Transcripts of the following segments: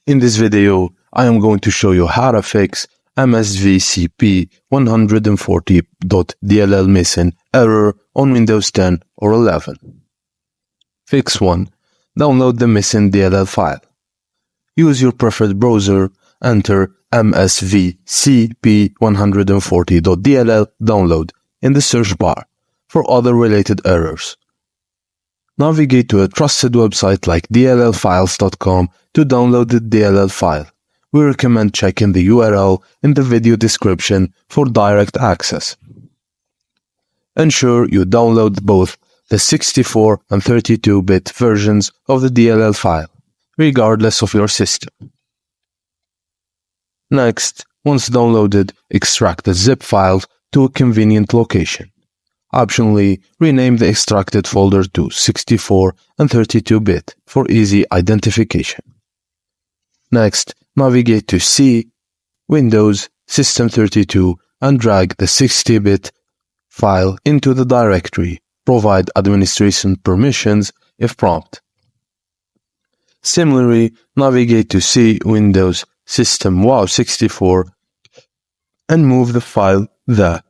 In this video, I am going to show you how to fix MSVCP140.dll Missing error on Windows 10 or 11. Fix 1. Download the missing DLL file. Use your preferred browser, enter MSVCP140.dll download in the search bar for other related errors. Navigate to a trusted website like dllfiles.com to download the DLL file. We recommend checking the URL in the video description for direct access. Ensure you download both the 64 and 32-bit versions of the DLL file, regardless of your system. Next, once downloaded, extract the zip file to a convenient location. Optionally, rename the extracted folder to 64 and 32-bit for easy identification. Next, navigate to C, Windows, System32 and drag the 60-bit file into the directory. Provide administration permissions if prompt. Similarly, navigate to C, Windows, System Wow64 and move the file there.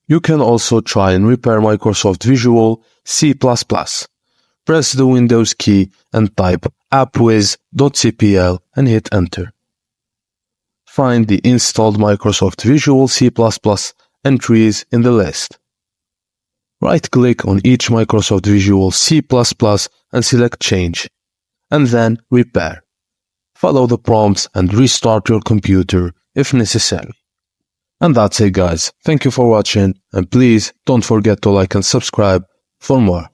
You can also try and repair Microsoft Visual C++. Press the Windows key and type appwiz.cpl and hit enter. Find the installed Microsoft Visual C++ entries in the list. Right-click on each Microsoft Visual C++ and select Change, and then Repair. Follow the prompts and restart your computer if necessary. And that's it, guys. Thank you for watching, and please don't forget to like and subscribe for more.